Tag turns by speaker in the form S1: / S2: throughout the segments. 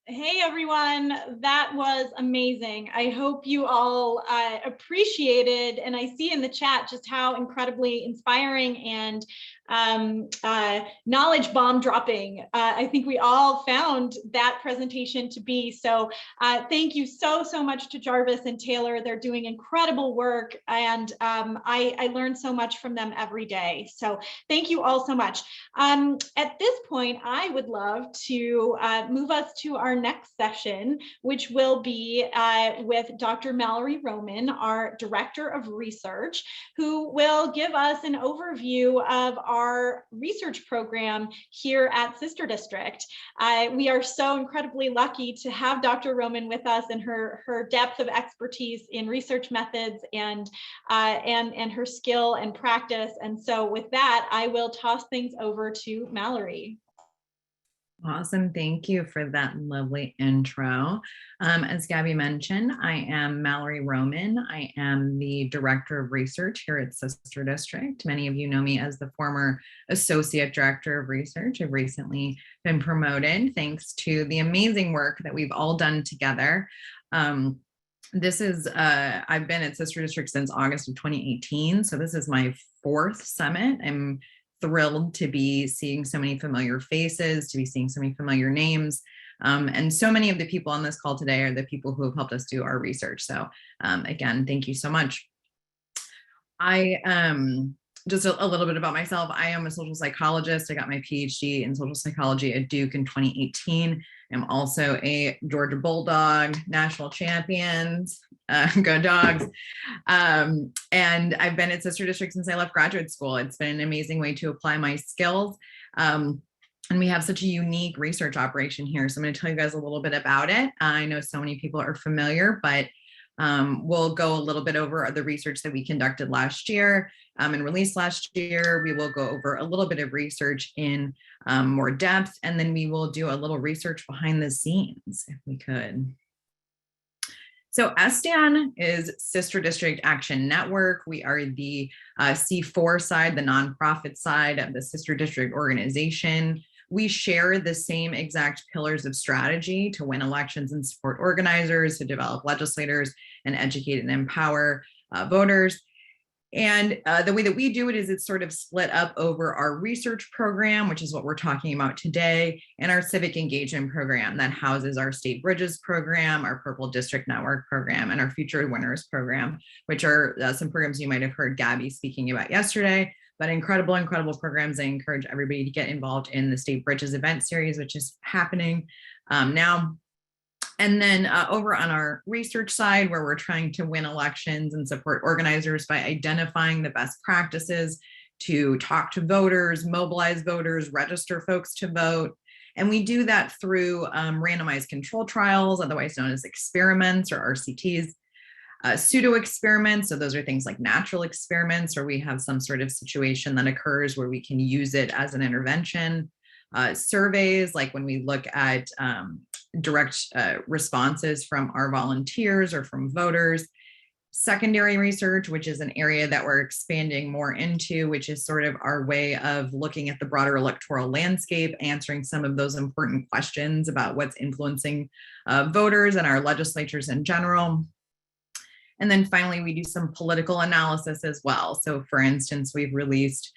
S1: Hey everyone, that was amazing. I hope you all appreciated, and I see in the chat just how incredibly inspiring and knowledge bomb dropping I think we all found that presentation to be. So thank you so much to Jarvis and Taylor. They're doing incredible work, and I learn so much from them every day. So thank you all so much. At this point, I would love to move us to our next session, which will be with Dr. Mallory Roman, our Director of Research, who will give us an overview of our research program here at Sister District. We are so incredibly lucky to have Dr. Roman with us, and her depth of expertise in research methods and her skill and practice. And so with that, I will toss things over to Mallory.
S2: Awesome. Thank you for that lovely intro. As Gabby mentioned, I am Mallory Roman. I am the Director of Research here at Sister District. Many of you know me as the former Associate Director of Research. I've recently been promoted thanks to the amazing work that we've all done together. I've been at Sister District since August of 2018. So this is my 4th summit. I'm thrilled to be seeing so many familiar faces, to be seeing so many familiar names. And so many of the people on this call today are the people who have helped us do our research. So again, thank you so much. Just a little bit about myself. I am a social psychologist. I got my PhD in social psychology at Duke in 2018. I'm also a Georgia Bulldog, national champions, go Dogs. And I've been at Sister District since I left graduate school. It's been an amazing way to apply my skills. And we have such a unique research operation here. So I'm going to tell you guys a little bit about it. I know so many people are familiar, but we'll go a little bit over the research that we conducted last year and released last year. We will go over a little bit of research in more depth, and then we will do a little research behind the scenes, if we could. So SDAN is Sister District Action Network. We are the C4 side, the nonprofit side of the Sister District organization. We share the same exact pillars of strategy to win elections and support organizers, to develop legislators, and educate and empower voters. And the way that we do it is it's sort of split up over our research program, which is what we're talking about today, and our civic engagement program that houses our State Bridges program, our Purple District Network program, and our Future Winners program, which are some programs you might have heard Gabby speaking about yesterday. But incredible programs. I encourage everybody to get involved in the State Bridges event series, which is happening now. And then over on our research side, where we're trying to win elections and support organizers by identifying the best practices to talk to voters, mobilize voters, register folks to vote. And we do that through randomized control trials, otherwise known as experiments or RCTs. Pseudo experiments, so those are things like natural experiments, or we have some sort of situation that occurs where we can use it as an intervention. Surveys, like when we look at direct responses from our volunteers or from voters. Secondary research, which is an area that we're expanding more into, which is sort of our way of looking at the broader electoral landscape, answering some of those important questions about what's influencing voters and our legislatures in general. And then finally, we do some political analysis as well. So for instance, we've released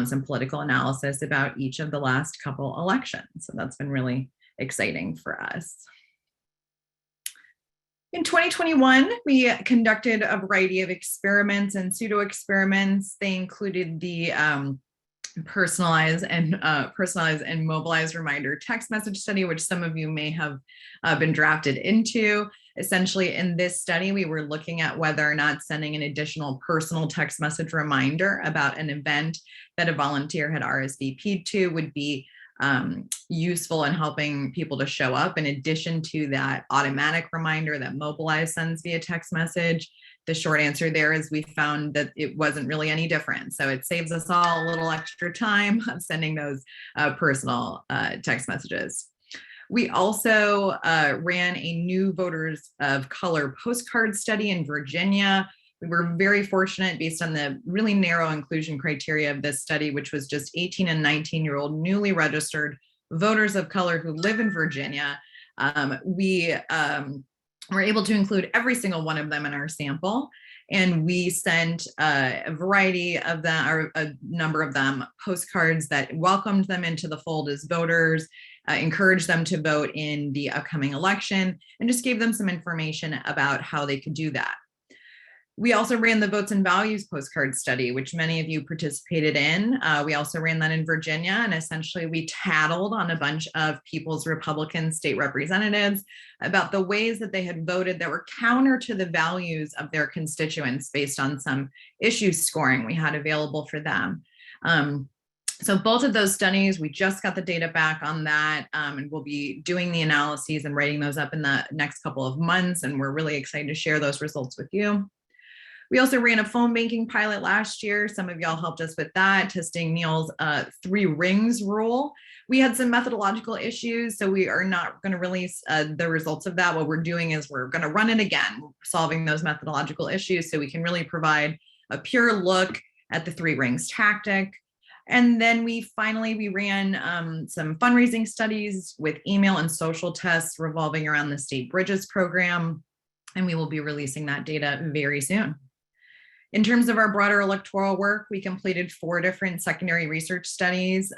S2: some political analysis about each of the last couple elections. So that's been really exciting for us. In 2021, we conducted a variety of experiments and pseudo experiments. They included the personalized and mobilized reminder text message study, which some of you may have been drafted into. Essentially, in this study, we were looking at whether or not sending an additional personal text message reminder about an event that a volunteer had RSVP'd to would be useful in helping people to show up, in addition to that automatic reminder that Mobilize sends via text message. The short answer there is we found that it wasn't really any different. So it saves us all a little extra time of sending those personal text messages. We also ran a new voters of color postcard study in Virginia. We were very fortunate, based on the really narrow inclusion criteria of this study, which was just 18 and 19-year-old newly registered voters of color who live in Virginia, We were able to include every single one of them in our sample. And we sent a variety of them, or a number of them, postcards that welcomed them into the fold as voters, encouraged them to vote in the upcoming election, and just gave them some information about how they could do that. We also ran the Votes and Values postcard study, which many of you participated in. We also ran that in Virginia, and essentially we tattled on a bunch of People's Republican state representatives about the ways that they had voted that were counter to the values of their constituents based on some issue scoring we had available for them. So both of those studies, we just got the data back on that, and we'll be doing the analyses and writing those up in the next couple of months, and we're really excited to share those results with you. We also ran a phone banking pilot last year. Some of y'all helped us with that, testing Neil's 3 rings rule. We had some methodological issues, so we are not going to release the results of that. What we're doing is we're going to run it again, solving those methodological issues so we can really provide a pure look at the 3 rings tactic. And then we ran some fundraising studies with email and social tests revolving around the State Bridges program, and we will be releasing that data very soon. In terms of our broader electoral work, we completed 4 different secondary research studies,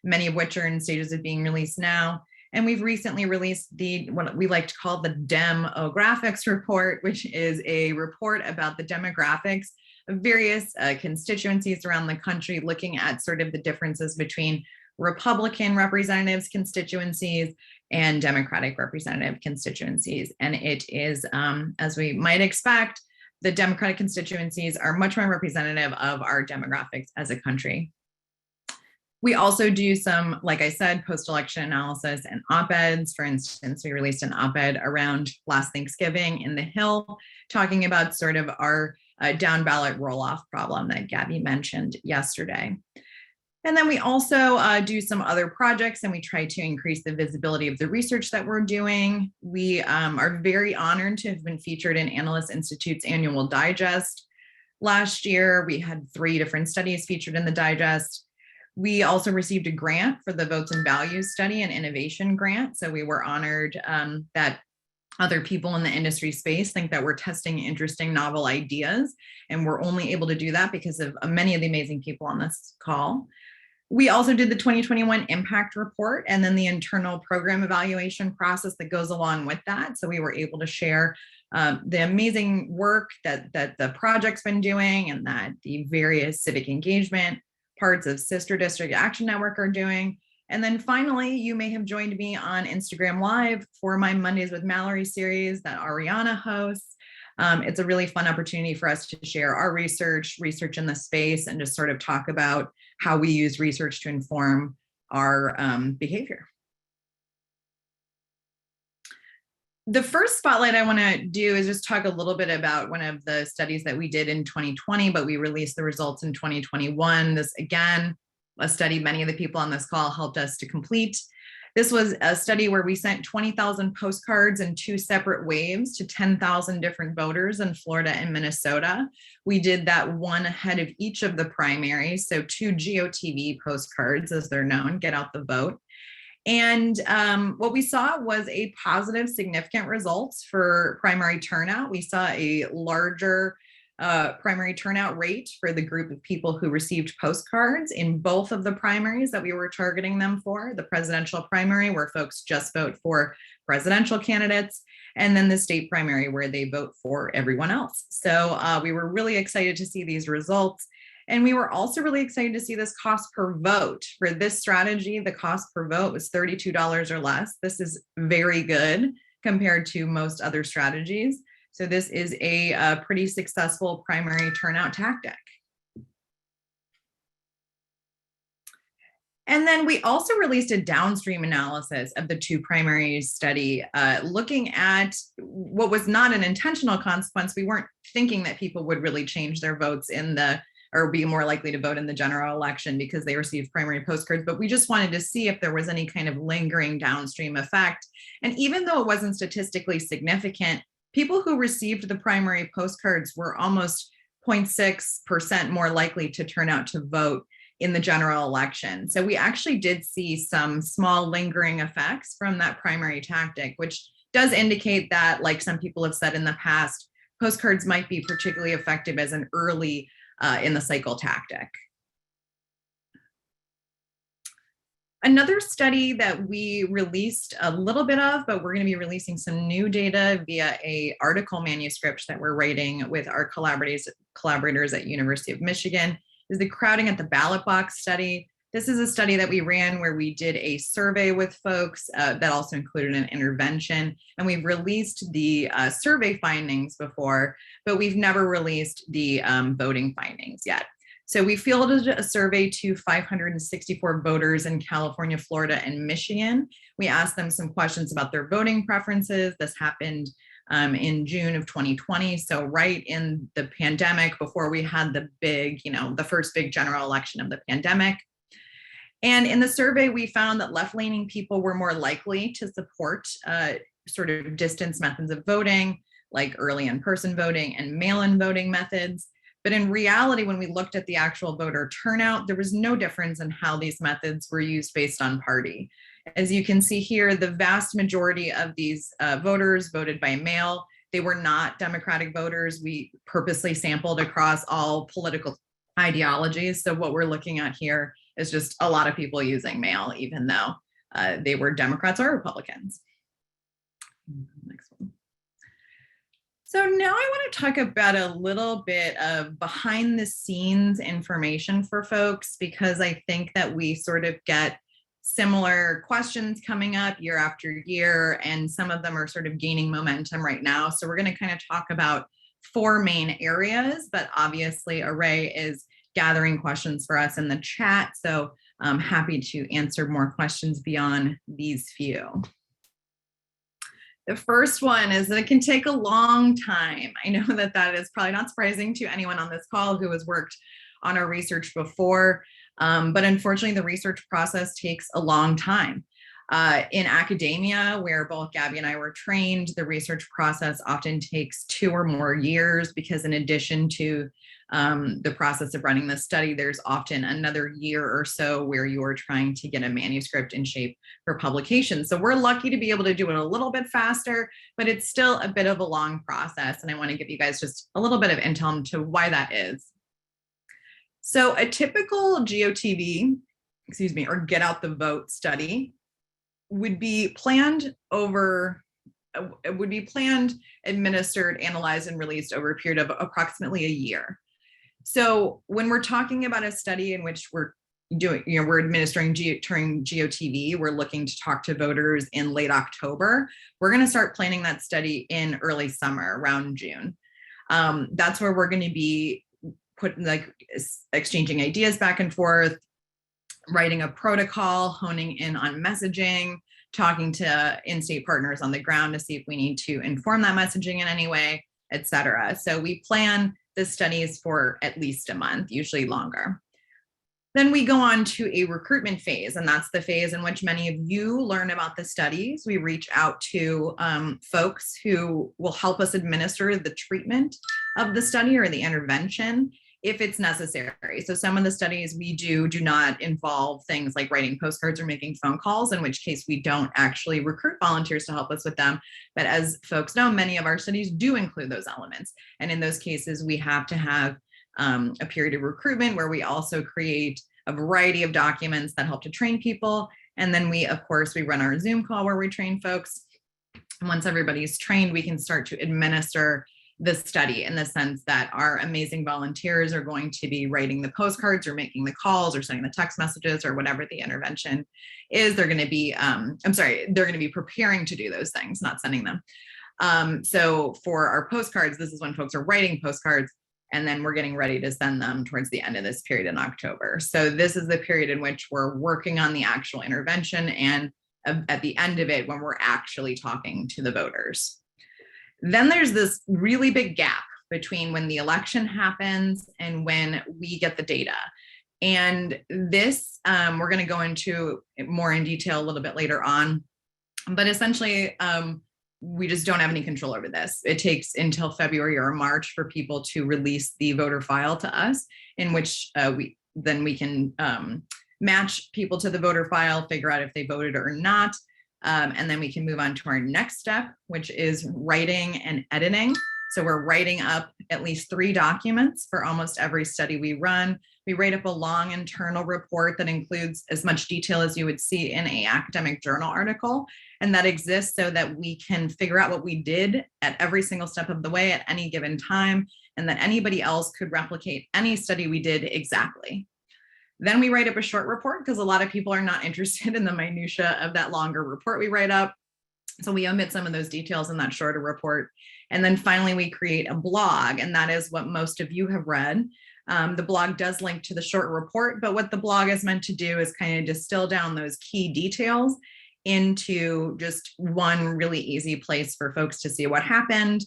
S2: many of which are in stages of being released now. And we've recently released what we like to call the demographics report, which is a report about the demographics of various constituencies around the country, looking at sort of the differences between Republican representatives constituencies and Democratic representative constituencies. And it is, as we might expect, the Democratic constituencies are much more representative of our demographics as a country. We also do some, like I said, post-election analysis and op-eds. For instance, we released an op-ed around last Thanksgiving in the Hill, talking about sort of our down ballot roll-off problem that Gabby mentioned yesterday. And then we also do some other projects, and we try to increase the visibility of the research that we're doing. We are very honored to have been featured in Analyst Institute's annual digest. Last year, we had 3 different studies featured in the digest. We also received a grant for the Votes and Values study, an innovation grant. So we were honored that other people in the industry space think that we're testing interesting novel ideas, and we're only able to do that because of many of the amazing people on this call. We also did the 2021 impact report and then the internal program evaluation process that goes along with that. So we were able to share the amazing work that the project's been doing and that the various civic engagement parts of Sister District Action Network are doing. And then finally, you may have joined me on Instagram Live for my Mondays with Mallory series that Ariana hosts. It's a really fun opportunity for us to share our research in the space, and just sort of talk about how we use research to inform our behavior. The first spotlight I want to do is just talk a little bit about one of the studies that we did in 2020, but we released the results in 2021. This, again, a study many of the people on this call helped us to complete. This was a study where we sent 20,000 postcards in 2 separate waves to 10,000 different voters in Florida and Minnesota. We did that one ahead of each of the primaries, so 2 GOTV postcards, as they're known, get out the vote. And what we saw was a positive, significant results for primary turnout. We saw a larger primary turnout rate for the group of people who received postcards in both of the primaries that we were targeting them for, the presidential primary where folks just vote for presidential candidates, and then the state primary where they vote for everyone else. So we were really excited to see these results. And we were also really excited to see this cost per vote. For this strategy, the cost per vote was $32 or less. This is very good compared to most other strategies. So this is a pretty successful primary turnout tactic. And then we also released a downstream analysis of the 2 primaries study, looking at what was not an intentional consequence. We weren't thinking that people would really change their votes or be more likely to vote in the general election because they received primary postcards, but we just wanted to see if there was any kind of lingering downstream effect. And even though it wasn't statistically significant, people who received the primary postcards were almost 0.6% more likely to turn out to vote in the general election. So we actually did see some small lingering effects from that primary tactic, which does indicate that, like some people have said in the past, postcards might be particularly effective as an early in the cycle tactic. Another study that we released a little bit of, but we're going to be releasing some new data via a article manuscript that we're writing with our collaborators at University of Michigan, is the crowding at the ballot box study. This is a study that we ran where we did a survey with folks that also included an intervention. And we've released the survey findings before, but we've never released the voting findings yet. So we fielded a survey to 564 voters in California, Florida, and Michigan. We asked them some questions about their voting preferences. This happened in June of 2020. So right in the pandemic, before we had the big, the first big general election of the pandemic. And in the survey, we found that left-leaning people were more likely to support sort of distance methods of voting, like early in-person voting and mail-in voting methods. But in reality, when we looked at the actual voter turnout, there was no difference in how these methods were used based on party. As you can see here, the vast majority of these voters voted by mail. They were not Democratic voters. We purposely sampled across all political ideologies. So what we're looking at here is just a lot of people using mail, even though they were Democrats or Republicans. Next one. So now I want to talk about a little bit of behind the scenes information for folks, because I think that we sort of get similar questions coming up year after year, and some of them are sort of gaining momentum right now. So we're going to kind of talk about 4 main areas, but obviously Array is gathering questions for us in the chat. So I'm happy to answer more questions beyond these few. The first one is that it can take a long time. I know that that is probably not surprising to anyone on this call who has worked on our research before, but unfortunately the research process takes a long time. In academia, where both Gabby and I were trained, the research process often takes 2 or more years, because in addition to the process of running the study, there's often another year or so where you're trying to get a manuscript in shape for publication. So we're lucky to be able to do it a little bit faster, but it's still a bit of a long process. And I want to give you guys just a little bit of intel into why that is. So a typical GOTV, or get out the vote study, would be planned, administered, analyzed, and released over a period of approximately a year. So when we're talking about a study in which we're administering during GOTV, we're looking to talk to voters in late October. We're going to start planning that study in early summer, around June. That's where we're going to be exchanging ideas back and forth, writing a protocol, honing in on messaging, talking to in-state partners on the ground to see if we need to inform that messaging in any way, et cetera. So we plan the studies for at least a month, usually longer. Then we go on to a recruitment phase, and that's the phase in which many of you learn about the studies. We reach out to folks who will help us administer the treatment of the study or the intervention if it's necessary. So some of the studies we do not involve things like writing postcards or making phone calls, in which case we don't actually recruit volunteers to help us with them. But as folks know, many of our studies do include those elements. And in those cases, we have to have a period of recruitment where we also create a variety of documents that help to train people. And then we run our Zoom call where we train folks. And once everybody's trained, we can start to administer the study, in the sense that our amazing volunteers are going to be writing the postcards or making the calls or sending the text messages or whatever the intervention is. They're going to be, they're going to be preparing to do those things, not sending them. So for our postcards, this is when folks are writing postcards, and then we're getting ready to send them towards the end of this period in October. So this is the period in which we're working on the actual intervention, and at the end of it, when we're actually talking to the voters. Then there's this really big gap between when the election happens and when we get the data. And this, we're going to go into more in detail a little bit later on. But essentially, we just don't have any control over this. It takes until February or March for people to release the voter file to us, in which then we can match people to the voter file, figure out if they voted or not. And then we can move on to our next step, which is writing and editing. So we're writing up at least 3 documents for almost every study we run. We write up a long internal report that includes as much detail as you would see in an academic journal article. And that exists so that we can figure out what we did at every single step of the way at any given time, and that anybody else could replicate any study we did exactly. Then we write up a short report because a lot of people are not interested in the minutia of that longer report we write up. So we omit some of those details in that shorter report. And then finally, we create a blog, and that is what most of you have read. The blog does link to the short report, but what the blog is meant to do is kind of distill down those key details into just one really easy place for folks to see what happened.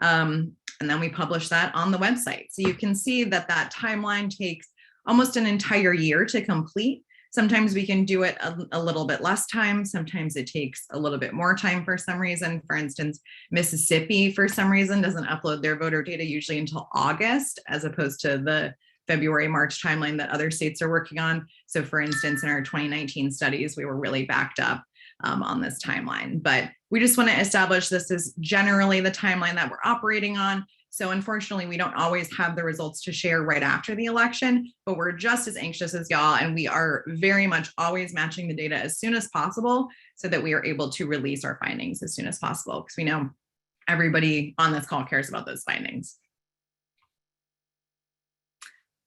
S2: And then we publish that on the website. So you can see that that timeline takes almost an entire year to complete. Sometimes we can do it a little bit less time. Sometimes it takes a little bit more time for some reason. For instance, Mississippi, for some reason, doesn't upload their voter data usually until August, as opposed to the February, March timeline that other states are working on. So for instance, in our 2019 studies, we were really backed up on this timeline. But we just want to establish this is generally the timeline that we're operating on. So unfortunately, we don't always have the results to share right after the election, but we're just as anxious as y'all, and we are very much always matching the data as soon as possible so that we are able to release our findings as soon as possible, because we know everybody on this call cares about those findings.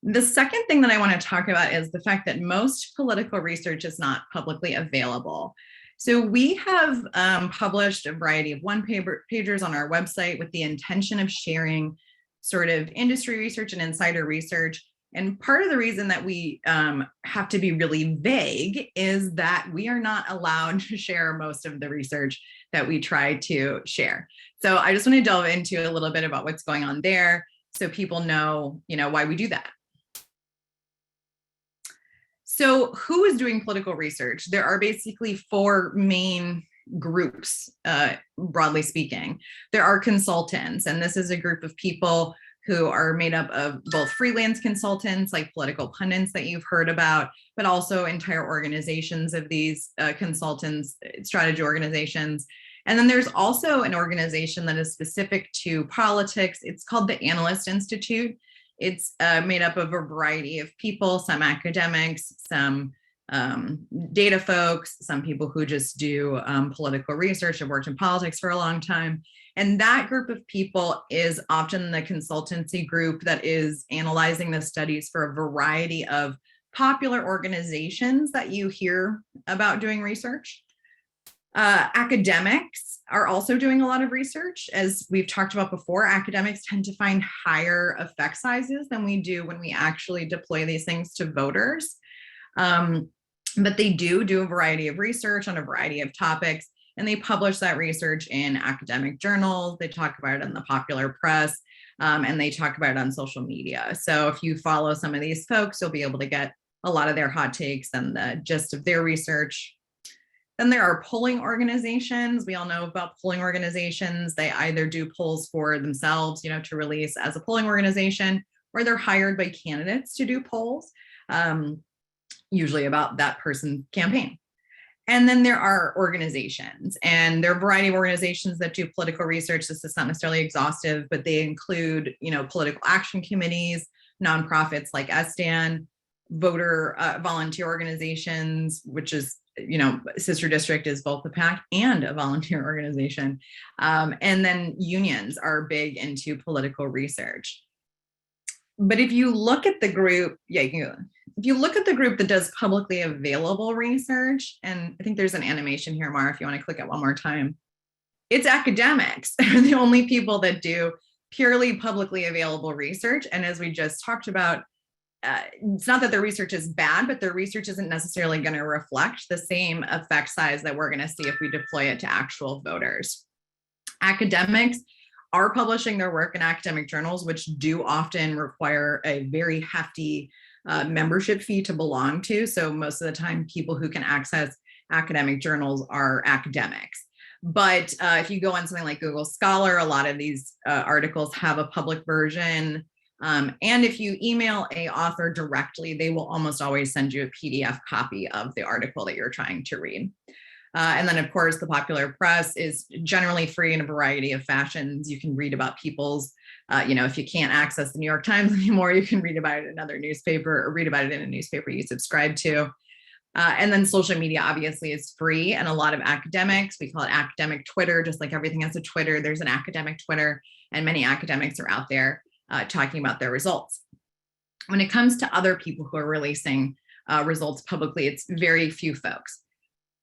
S2: The second thing that I want to talk about is the fact that most political research is not publicly available. So we have published a variety of one-pagers on our website with the intention of sharing sort of industry research and insider research. And part of the reason that we have to be really vague is that we are not allowed to share most of the research that we try to share. So I just want to delve into a little bit about what's going on there so people know, why we do that. So who is doing political research? There are basically 4 main groups, broadly speaking. There are consultants, and this is a group of people who are made up of both freelance consultants, like political pundits that you've heard about, but also entire organizations of these consultants, strategy organizations. And then there's also an organization that is specific to politics. It's called the Analyst Institute. It's made up of a variety of people, some academics, some data folks, some people who just do political research, have worked in politics for a long time. And that group of people is often the consultancy group that is analyzing the studies for a variety of popular organizations that you hear about doing research. Academics are also doing a lot of research. As we've talked about before, academics tend to find higher effect sizes than we do when we actually deploy these things to voters. But they do a variety of research on a variety of topics, and they publish that research in academic journals. They talk about it in the popular press, and they talk about it on social media. So if you follow some of these folks, you'll be able to get a lot of their hot takes and the gist of their research. Then there are polling organizations. We all know about polling organizations. They either do polls for themselves, to release as a polling organization, or they're hired by candidates to do polls, usually about that person's campaign. And then there are organizations, and there are a variety of organizations that do political research. This is not necessarily exhaustive, but they include, political action committees, nonprofits like SDAN, voter volunteer organizations, which is, Sister District is both a PAC and a volunteer organization. And then unions are big into political research. But if you look at the group, if you look at the group that does publicly available research, and I think there's an animation here, Mara, if you want to click it one more time, it's academics. They're the only people that do purely publicly available research. And as we just talked about, it's not that their research is bad, but their research isn't necessarily going to reflect the same effect size that we're going to see if we deploy it to actual voters. Academics are publishing their work in academic journals, which do often require a very hefty membership fee to belong to. So most of the time, people who can access academic journals are academics. But if you go on something like Google Scholar, a lot of these articles have a public version. And if you email a author directly, they will almost always send you a PDF copy of the article that you're trying to read. And then, of course, the popular press is generally free in a variety of fashions. You can read about people's, if you can't access the New York Times anymore, you can read about it in another newspaper or read about it in a newspaper you subscribe to. And then social media obviously is free, and a lot of academics, we call it academic Twitter, just like everything has a Twitter, there's an academic Twitter, and many academics are out there talking about their results. When it comes to other people who are releasing results publicly, it's very few folks.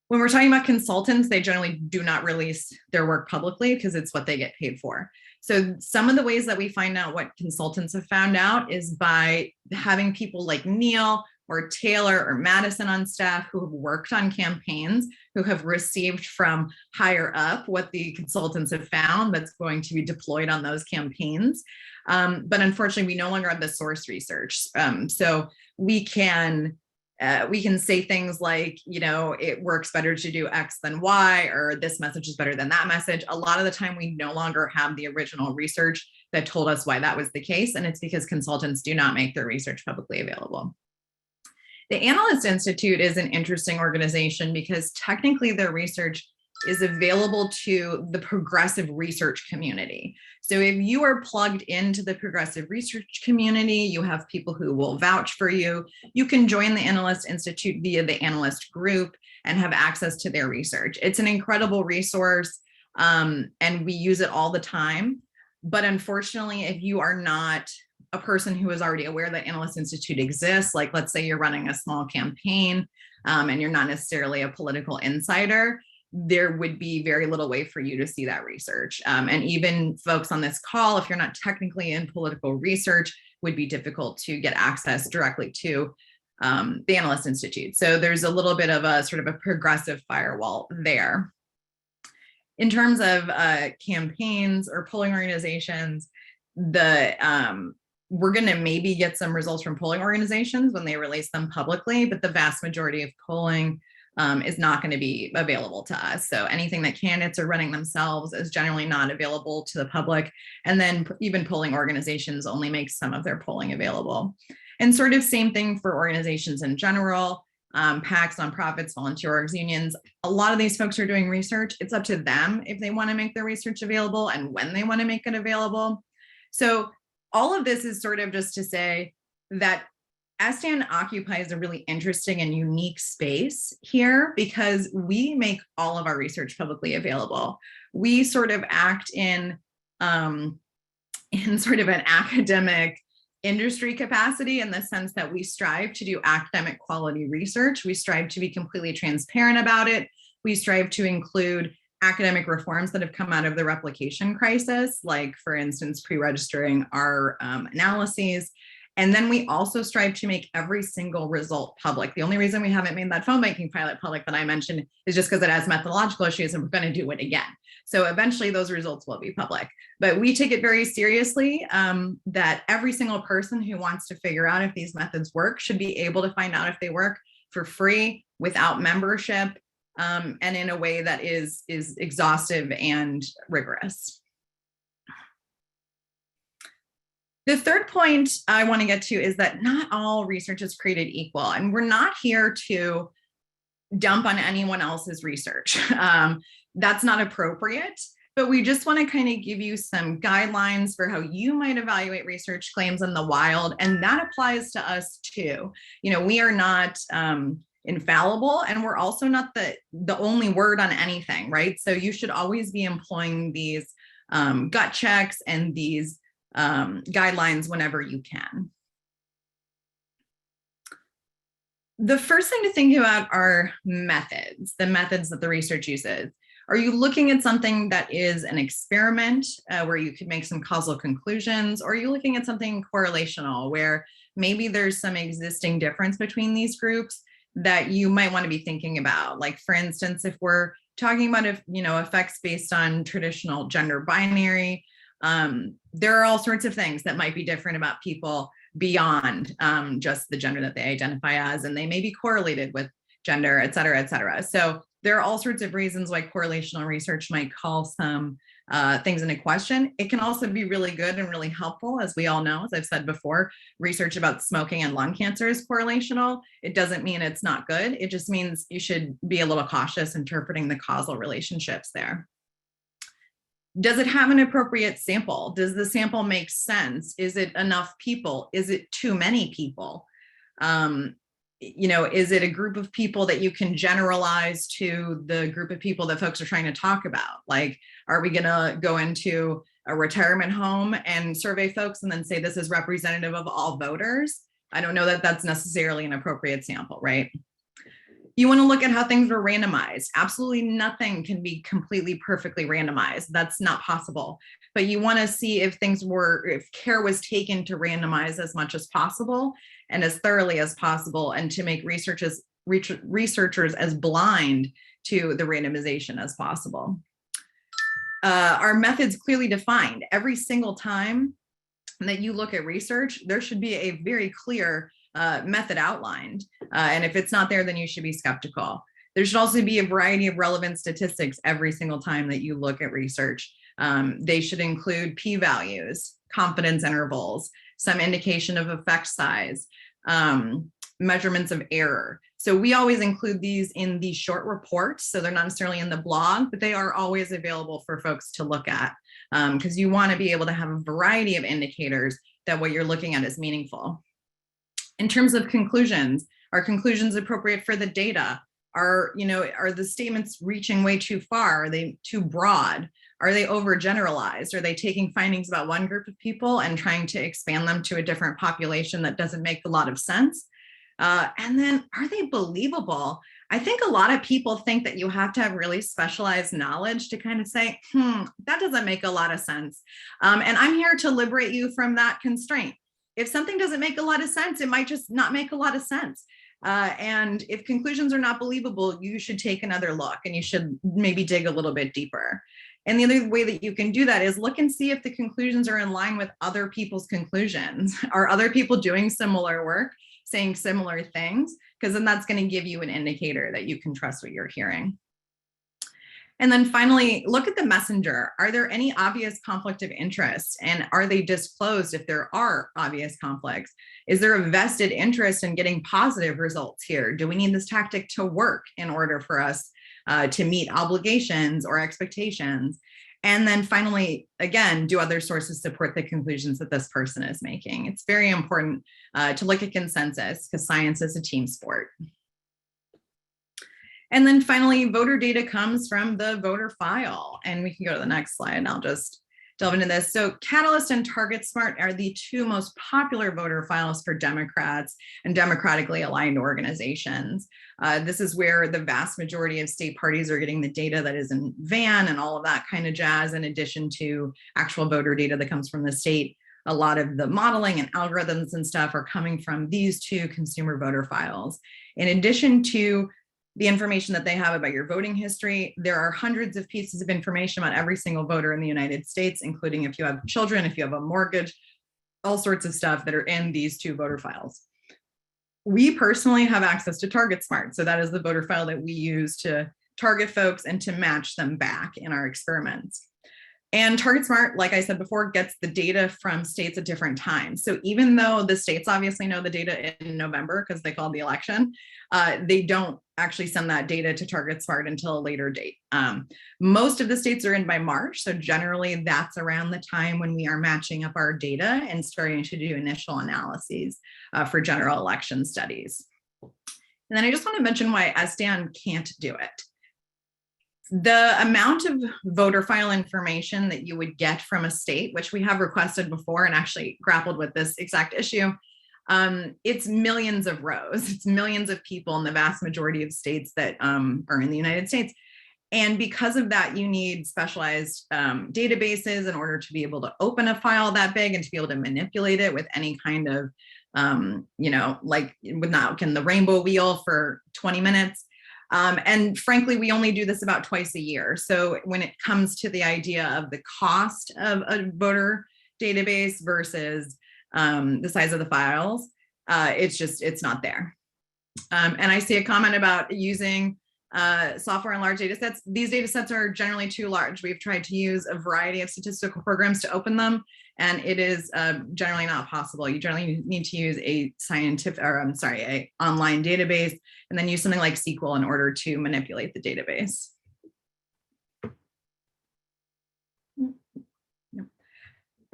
S2: When we're talking about consultants, they generally do not release their work publicly because it's what they get paid for. So some of the ways that we find out what consultants have found out is by having people like Neil or Taylor or Madison on staff who have worked on campaigns, who have received from higher up what the consultants have found that's going to be deployed on those campaigns. But unfortunately, we no longer have the source research. So we can say things like, it works better to do X than Y, or this message is better than that message. A lot of the time, we no longer have the original research that told us why that was the case. And it's because consultants do not make their research publicly available. The Analyst Institute is an interesting organization because technically their research is available to the progressive research community. So if you are plugged into the progressive research community, you have people who will vouch for you, you can join the Analyst Institute via the analyst group and have access to their research. It's an incredible resource, and we use it all the time. But unfortunately, if you are not a person who is already aware that Analyst Institute exists, like let's say you're running a small campaign and you're not necessarily a political insider, there would be very little way for you to see that research. And even folks on this call, if you're not technically in political research, would be difficult to get access directly to the Analyst Institute. So there's a little bit of a sort of a progressive firewall there. In terms of campaigns or polling organizations, we're going to maybe get some results from polling organizations when they release them publicly, but the vast majority of polling is not going to be available to us. So anything that candidates are running themselves is generally not available to the public. And then even polling organizations only make some of their polling available. And sort of same thing for organizations in general, PACs, nonprofits, volunteer orgs, unions. A lot of these folks are doing research. It's up to them if they want to make their research available and when they want to make it available. So all of this is sort of just to say that SDAN occupies a really interesting and unique space here because we make all of our research publicly available. We sort of act in sort of an academic industry capacity in the sense that we strive to do academic quality research. We strive to be completely transparent about it. We strive to include academic reforms that have come out of the replication crisis, like, for instance, pre-registering our analyses. And then we also strive to make every single result public. The only reason we haven't made that phone banking pilot public that I mentioned is just because it has methodological issues and we're going to do it again. So eventually those results will be public. But we take it very seriously that every single person who wants to figure out if these methods work should be able to find out if they work for free, without membership, and in a way that is exhaustive and rigorous. The third point I want to get to is that not all research is created equal, and we're not here to dump on anyone else's research. That's not appropriate, but we just want to kind of give you some guidelines for how you might evaluate research claims in the wild, and that applies to us too. We are not infallible, and we're also not the only word on anything, right? So you should always be employing these gut checks and these guidelines whenever you can. The first thing to think about are methods, the methods that the research uses. Are you looking at something that is an experiment where you could make some causal conclusions, or are you looking at something correlational where maybe there's some existing difference between these groups that you might want to be thinking about? Like, for instance, if we're talking about effects based on traditional gender binary, there are all sorts of things that might be different about people beyond just the gender that they identify as, and they may be correlated with gender, et cetera, et cetera. So there are all sorts of reasons why correlational research might call some things into question. It can also be really good and really helpful. As we all know, as I've said before, research about smoking and lung cancer is correlational. It doesn't mean it's not good. It just means you should be a little cautious interpreting the causal relationships there. Does it have an appropriate sample? Does the sample make sense? Is it enough people? Is it too many people? Is it a group of people that you can generalize to the group of people that folks are trying to talk about? Like, are we gonna go into a retirement home and survey folks and then say this is representative of all voters? I don't know that that's necessarily an appropriate sample, right? You want to look at how things were randomized. Absolutely nothing can be completely perfectly randomized. That's not possible. But you want to see if care was taken to randomize as much as possible and as thoroughly as possible, and to make researchers as blind to the randomization as possible. Our methods clearly defined. Every single time that you look at research, there should be a very clear method outlined. And if it's not there, then you should be skeptical. There should also be a variety of relevant statistics every single time that you look at research. They should include p-values, confidence intervals, some indication of effect size, measurements of error. So we always include these in the short reports. So they're not necessarily in the blog, but they are always available for folks to look at, because you want to be able to have a variety of indicators that what you're looking at is meaningful. In terms of conclusions, are conclusions appropriate for the data? Are the statements reaching way too far? Are they too broad? Are they overgeneralized? Are they taking findings about one group of people and trying to expand them to a different population that doesn't make a lot of sense? And then, are they believable? I think a lot of people think that you have to have really specialized knowledge to kind of say, that doesn't make a lot of sense. And I'm here to liberate you from that constraint. If something doesn't make a lot of sense, it might just not make a lot of sense. And if conclusions are not believable, you should take another look and you should maybe dig a little bit deeper. And the other way that you can do that is look and see if the conclusions are in line with other people's conclusions. Are other people doing similar work, saying similar things? Because then that's going to give you an indicator that you can trust what you're hearing. And then finally, look at the messenger. Are there any obvious conflict of interest? And are they disclosed if there are obvious conflicts? Is there a vested interest in getting positive results here? Do we need this tactic to work in order for us to meet obligations or expectations? And then finally, again, do other sources support the conclusions that this person is making? It's very important to look at consensus, because science is a team sport. And then finally, voter data comes from the voter file. And we can go to the next slide and I'll just delve into this. So Catalyst and TargetSmart are the two most popular voter files for Democrats and democratically aligned organizations. This is where the vast majority of state parties are getting the data that is in VAN and all of that kind of jazz, in addition to actual voter data that comes from the state. A lot of the modeling and algorithms and stuff are coming from these two consumer voter files. In addition to the information that they have about your voting history, there are hundreds of pieces of information about every single voter in the United States, including if you have children, if you have a mortgage, all sorts of stuff that are in these two voter files. We personally have access to TargetSmart. So that is the voter file that we use to target folks and to match them back in our experiments. And TargetSmart, like I said before, gets the data from states at different times. So even though the states obviously know the data in November because they called the election, they don't actually send that data to TargetSmart until a later date. Most of the states are in by March. So generally that's around the time when we are matching up our data and starting to do initial analyses for general election studies. And then I just want to mention why SDAN can't do it. The amount of voter file information that you would get from a state, which we have requested before and actually grappled with this exact issue, it's millions of rows. It's millions of people in the vast majority of states that are in the United States. And because of that, you need specialized databases in order to be able to open a file that big and to be able to manipulate it with any kind of, like with now can the rainbow wheel for 20 minutes. And frankly, we only do this about twice a year. So when it comes to the idea of the cost of a voter database versus the size of the files, it's not there. And I see a comment about using software and large data sets. These data sets are generally too large. We've tried to use a variety of statistical programs to open them, and it is generally not possible. You generally need to use a a online database, and then use something like SQL in order to manipulate the database.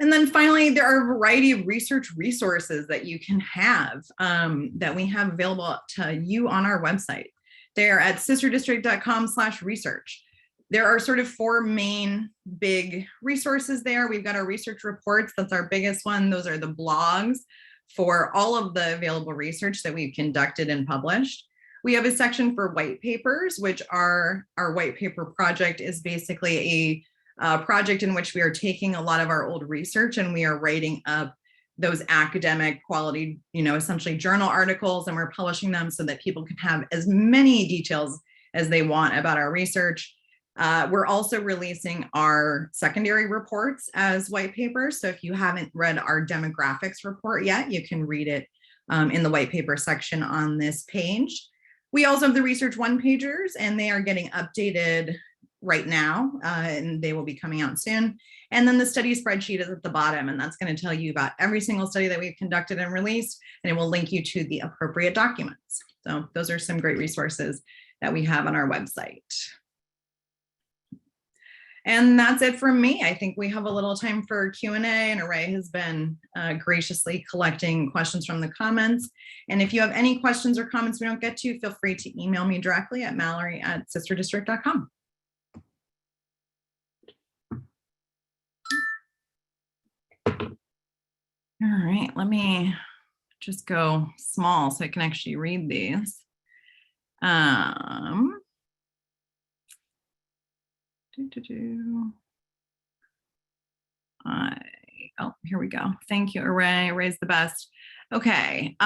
S2: And then finally, there are a variety of research resources that you can have that we have available to you on our website. They're at sisterdistrict.com/research. There are sort of four main big resources there. We've got our research reports. That's our biggest one. Those are the blogs for all of the available research that we've conducted and published. We have a section for white papers, which are our white paper project is basically a project in which we are taking a lot of our old research and we are writing up those academic quality, essentially journal articles, and we're publishing them so that people can have as many details as they want about our research. We're also releasing our secondary reports as white papers. So if you haven't read our demographics report yet, you can read it in the white paper section on this page. We also have the research one-pagers, and they are getting updated right now, and they will be coming out soon. And then the study spreadsheet is at the bottom, and that's going to tell you about every single study that we've conducted and released, and it will link you to the appropriate documents. So those are some great resources that we have on our website. And that's it from me. I think we have a little time for Q&A, and Ray has been graciously collecting questions from the comments. And if you have any questions or comments we don't get to, feel free to email me directly at mallory@sisterdistrict.com. All right, let me just go small so I can actually read these. Oh, here we go. Thank you, Array. Array's the best. Okay.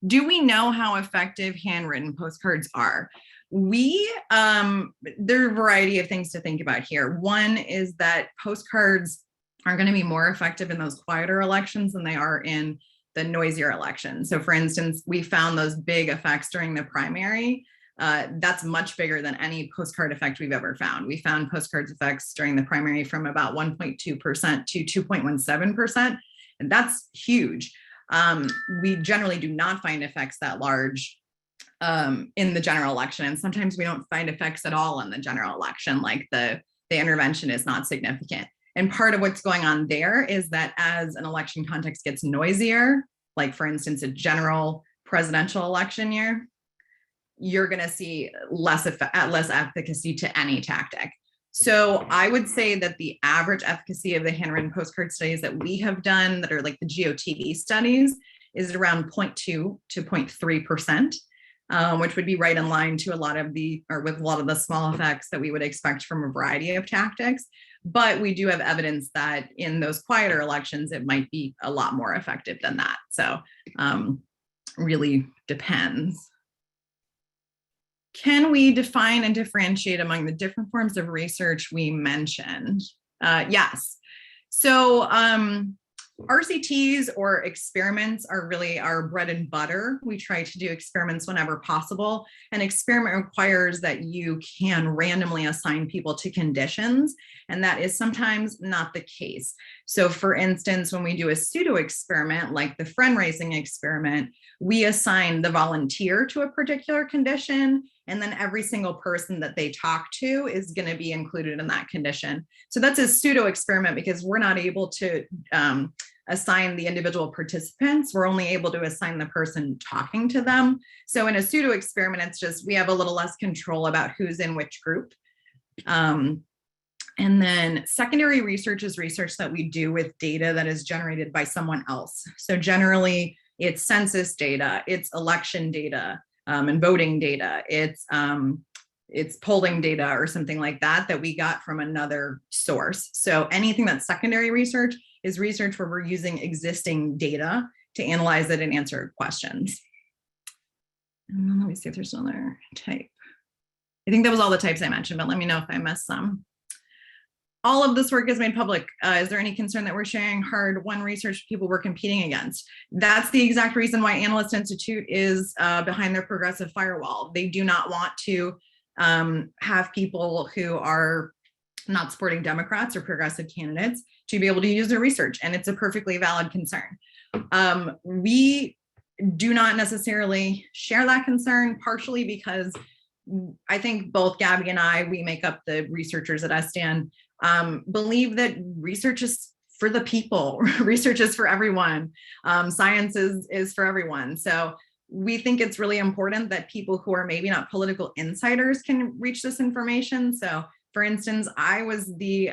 S2: Do we know how effective handwritten postcards are? There are a variety of things to think about here. One is that postcards are going to be more effective in those quieter elections than they are in the noisier elections. So for instance, we found those big effects during the primary. That's much bigger than any postcard effect we've ever found. We found postcards effects during the primary from about 1.2% to 2.17%, and that's huge. We generally do not find effects that large in the general election, and sometimes we don't find effects at all in the general election, like the intervention is not significant. And part of what's going on there is that as an election context gets noisier, like for instance, a general presidential election year, you're going to see less efficacy to any tactic. So I would say that the average efficacy of the handwritten postcard studies that we have done that are like the GOTV studies is around 0.2 to 0.3%, which would be right in line to with a lot of the small effects that we would expect from a variety of tactics. But we do have evidence that in those quieter elections, it might be a lot more effective than that. So really depends. Can we define and differentiate among the different forms of research we mentioned? Yes. So RCTs or experiments are really our bread and butter. We try to do experiments whenever possible. An experiment requires that you can randomly assign people to conditions, and that is sometimes not the case. So for instance, when we do a pseudo experiment, like the friend raising experiment, we assign the volunteer to a particular condition, and then every single person that they talk to is going to be included in that condition. So that's a pseudo experiment because we're not able to assign the individual participants. We're only able to assign the person talking to them. So in a pseudo experiment, it's just we have a little less control about who's in which group. And then secondary research is research that we do with data that is generated by someone else. So generally, it's census data, it's election data, and voting data, it's polling data or something like that that we got from another source. So anything that's secondary research is research where we're using existing data to analyze it and answer questions. And then let me see if there's another type. I think that was all the types I mentioned, but let me know if I missed some. all of this work is made public. Is there any concern that we're sharing hard-won research people we're competing against? That's the exact reason why Analyst Institute is behind their progressive firewall. They do not want to have people who are not supporting Democrats or progressive candidates to be able to use their research, and it's a perfectly valid concern. We do not necessarily share that concern, partially because I think both Gabby and I, we make up the researchers at SDAN, believe that research is for the people. Research is for everyone. Science is for everyone. So we think it's really important that people who are maybe not political insiders can reach this information. So for instance, I was the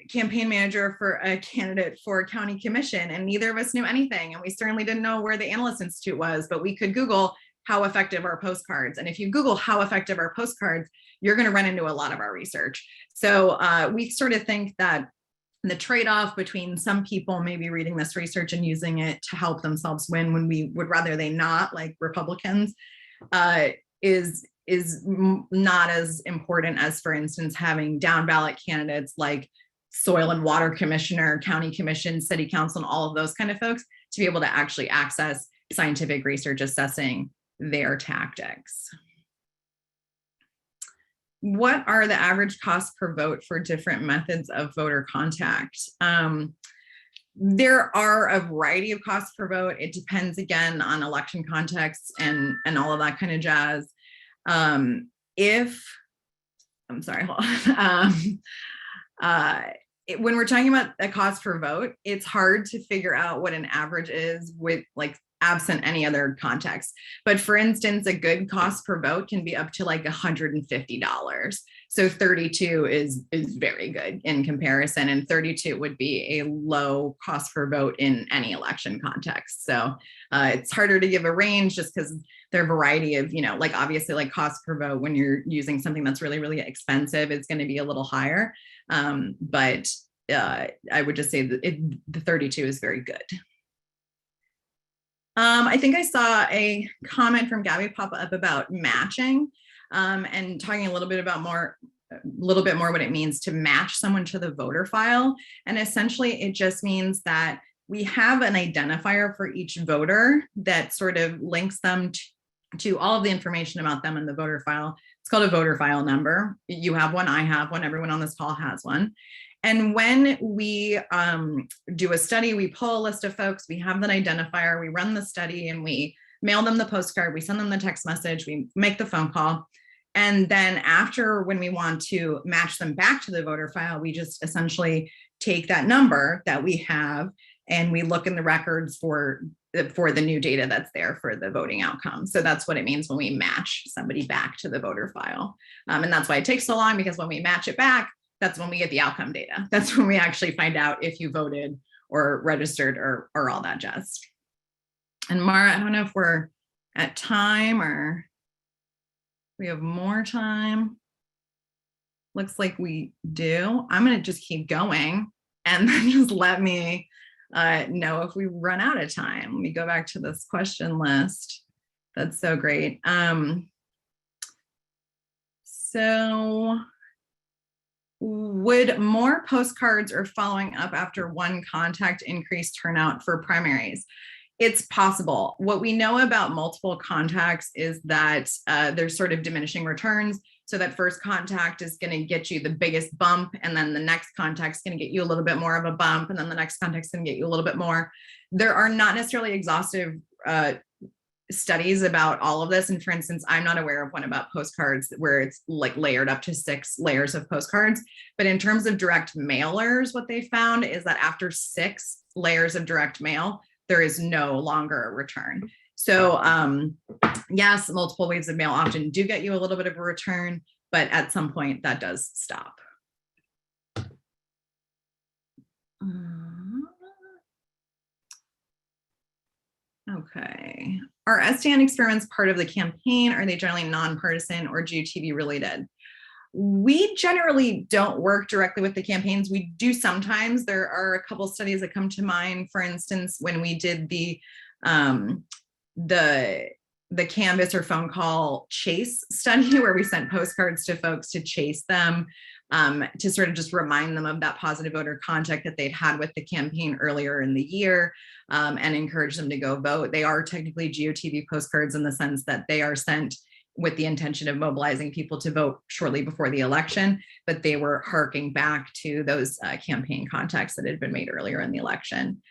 S2: campaign manager for a candidate for a county commission, and neither of us knew anything. And we certainly didn't know where the Analyst Institute was, but we could Google how effective are postcards. And if you Google how effective are postcards, you're going to run into a lot of our research. So we sort of think that the trade-off between some people maybe reading this research and using it to help themselves win when we would rather they not, like Republicans, is not as important as, for instance, having down ballot candidates like soil and water commissioner, county commission, city council, and all of those kind of folks to be able to actually access scientific research assessing their tactics. What are the average costs per vote for different methods of voter contact? There are a variety of costs per vote. It depends again on election context and all of that kind of jazz. I'm sorry, hold on. When we're talking about a cost per vote, it's hard to figure out what an average is with like absent any other context. But for instance, a good cost per vote can be up to like $150. So 32 is very good in comparison, and 32 would be a low cost per vote in any election context. So it's harder to give a range just because there are a variety of, like obviously like cost per vote when you're using something that's really, really expensive, it's going to be a little higher. But I would just say that the 32 is very good. I think I saw a comment from Gabby pop up about matching and talking a little bit more what it means to match someone to the voter file. And essentially it just means that we have an identifier for each voter that sort of links them to all of the information about them in the voter file. It's called a voter file number. You have one, I have one, everyone on this call has one. And when we do a study, we pull a list of folks, we have that identifier, we run the study, and we mail them the postcard, we send them the text message, we make the phone call. And then after, when we want to match them back to the voter file, we just essentially take that number that we have and we look in the records for the new data that's there for the voting outcome. So that's what it means when we match somebody back to the voter file. And that's why it takes so long, because when we match it back, that's when we get the outcome data. That's when we actually find out if you voted or registered or all that jazz. And Mara, I don't know if we're at time or we have more time. Looks like we do. I'm going to just keep going and then just let me know if we run out of time. Let me go back to this question list. That's so great. So would more postcards or following up after one contact increase turnout for primaries? It's possible. What we know about multiple contacts is that there's sort of diminishing returns. So that first contact is going to get you the biggest bump, and then the next contact is going to get you a little bit more of a bump, and then the next contact is going to get you a little bit more. There are not necessarily exhaustive studies about all of this. And for instance, I'm not aware of one about postcards where it's like layered up to 6 layers of postcards. But in terms of direct mailers, what they found is that after 6 layers of direct mail, there is no longer a return. So yes, multiple waves of mail often do get you a little bit of a return, but at some point that does stop. Okay. Are SDAN experiments part of the campaign? Are they generally nonpartisan or GTV related? We generally don't work directly with the campaigns. We do sometimes. There are a couple studies that come to mind. For instance, when we did the canvas or phone call chase study, where we sent postcards to folks to chase them to sort of just remind them of that positive voter contact that they'd had with the campaign earlier in the year, and encourage them to go vote. They are technically GOTV postcards in the sense that they are sent with the intention of mobilizing people to vote shortly before the election, but they were harking back to those campaign contacts that had been made earlier in the election.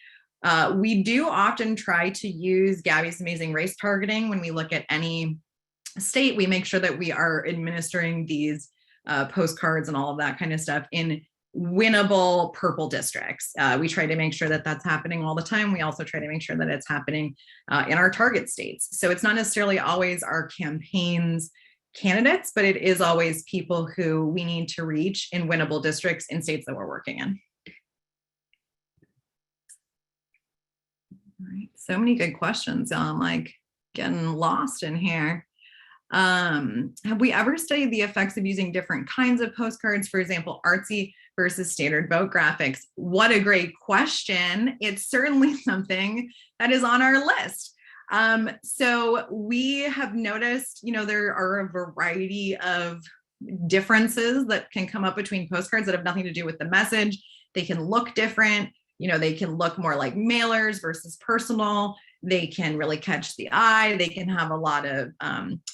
S2: We do often try to use Gabby's Amazing Race targeting when we look at any state. We make sure that we are administering these postcards and all of that kind of stuff in winnable purple districts. We try to make sure that that's happening all the time. We also try to make sure that it's happening in our target states. So it's not necessarily always our campaigns candidates, but it is always people who we need to reach in winnable districts in states that we're working in. All right, so many good questions. I'm like getting lost in here. Have we ever studied the effects of using different kinds of postcards, for example, artsy versus standard vote graphics? What a great question. It's certainly something that is on our list. So we have noticed, there are a variety of differences that can come up between postcards that have nothing to do with the message. They can look different. They can look more like mailers versus personal. They can really catch the eye. They can have a lot of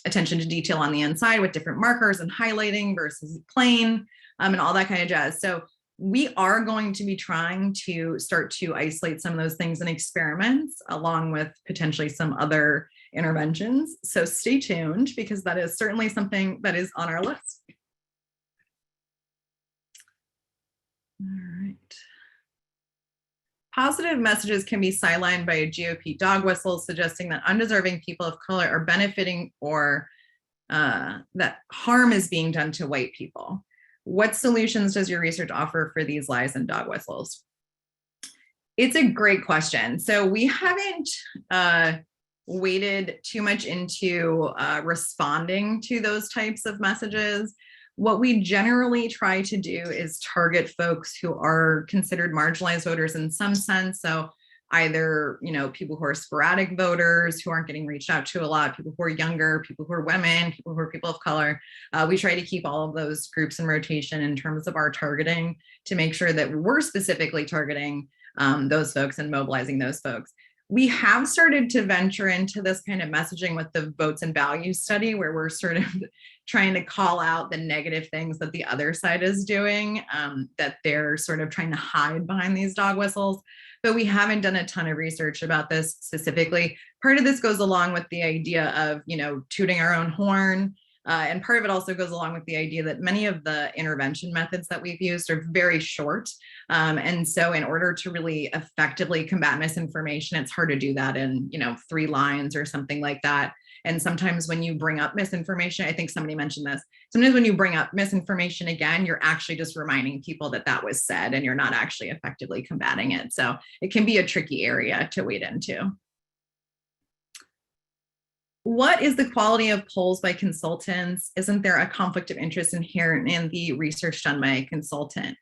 S2: attention to detail on the inside with different markers and highlighting versus plain, and all that kind of jazz. So we are going to be trying to start to isolate some of those things in experiments, along with potentially some other interventions. So stay tuned, because that is certainly something that is on our list. All right. Positive messages can be sidelined by a GOP dog whistle, suggesting that undeserving people of color are benefiting, or that harm is being done to white people. What solutions does your research offer for these lies and dog whistles? It's a great question. So we haven't waded too much into responding to those types of messages. What we generally try to do is target folks who are considered marginalized voters in some sense. So either, people who are sporadic voters who aren't getting reached out to a lot, people who are younger, people who are women, people who are people of color. We try to keep all of those groups in rotation in terms of our targeting to make sure that we're specifically targeting those folks and mobilizing those folks. We have started to venture into this kind of messaging with the votes and values study, where we're sort of trying to call out the negative things that the other side is doing, that they're sort of trying to hide behind these dog whistles. But we haven't done a ton of research about this specifically. Part of this goes along with the idea of, tooting our own horn. And part of it also goes along with the idea that many of the intervention methods that we've used are very short. And so in order to really effectively combat misinformation, it's hard to do that in, 3 lines or something like that. And sometimes when you bring up misinformation, I think somebody mentioned this, sometimes when you bring up misinformation again, you're actually just reminding people that that was said, and you're not actually effectively combating it. So it can be a tricky area to wade into. What is the quality of polls by consultants? Isn't there a conflict of interest inherent in the research done by a consultant?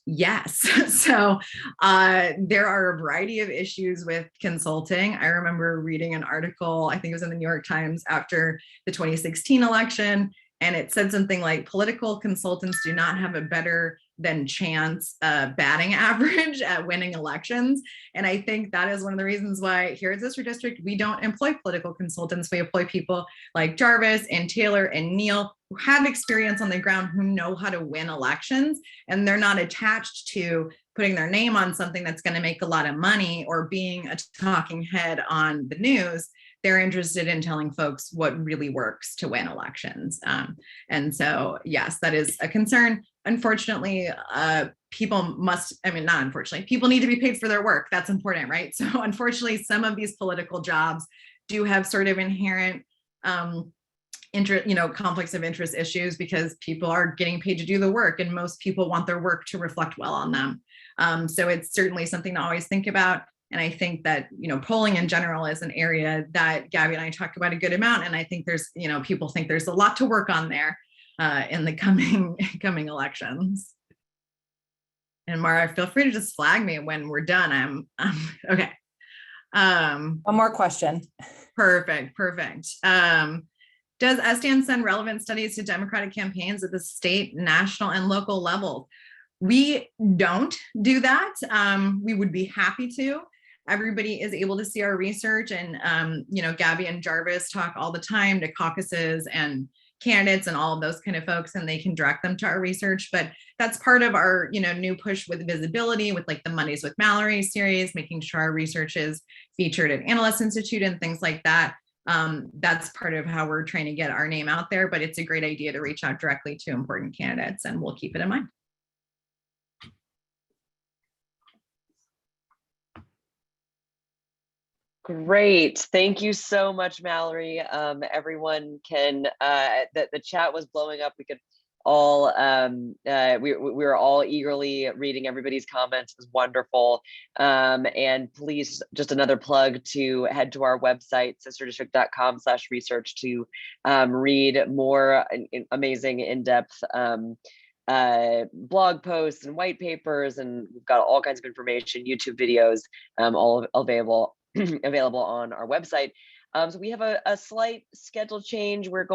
S2: Yes. So there are a variety of issues with consulting. I remember reading an article, I think it was in the New York Times after the 2016 election, and it said something like, political consultants do not have a better than chance batting average at winning elections. And I think that is one of the reasons why here at District District, we don't employ political consultants. We employ people like Jarvis and Taylor and Neil, who have experience on the ground, who know how to win elections, and they're not attached to putting their name on something that's going to make a lot of money or being a talking head on the news. They're interested in telling folks what really works to win elections. And so, yes, that is a concern. Unfortunately, people need to be paid for their work. That's important, right? So unfortunately, some of these political jobs do have sort of inherent conflicts of interest issues, because people are getting paid to do the work, and most people want their work to reflect well on them. So it's certainly something to always think about. And I think that, polling in general is an area that Gabby and I talk about a good amount. And I think there's, people think there's a lot to work on there in the coming elections. And Mara, feel free to just flag me when we're done. I'm okay. One
S3: more question.
S2: Perfect. Does SDAN send relevant studies to Democratic campaigns at the state, national, and local levels? We don't do that. We would be happy to. Everybody is able to see our research, and Gabby and Jarvis talk all the time to caucuses and candidates and all of those kind of folks, and they can direct them to our research. But that's part of our new push with visibility, with like the Mondays with Mallory series, making sure our research is featured at Analyst Institute and things like that. That's part of how we're trying to get our name out there, but it's a great idea to reach out directly to important candidates, and we'll keep it in mind.
S3: Great. Thank you so much, Mallory. Everyone can, the chat was blowing up. We could all, we were all eagerly reading everybody's comments. It was wonderful. And please, just another plug to head to our website, sisterdistrict.com/research, to read more amazing in-depth blog posts and white papers, and we've got all kinds of information, YouTube videos, all available on our website. So we have a slight schedule change. We're going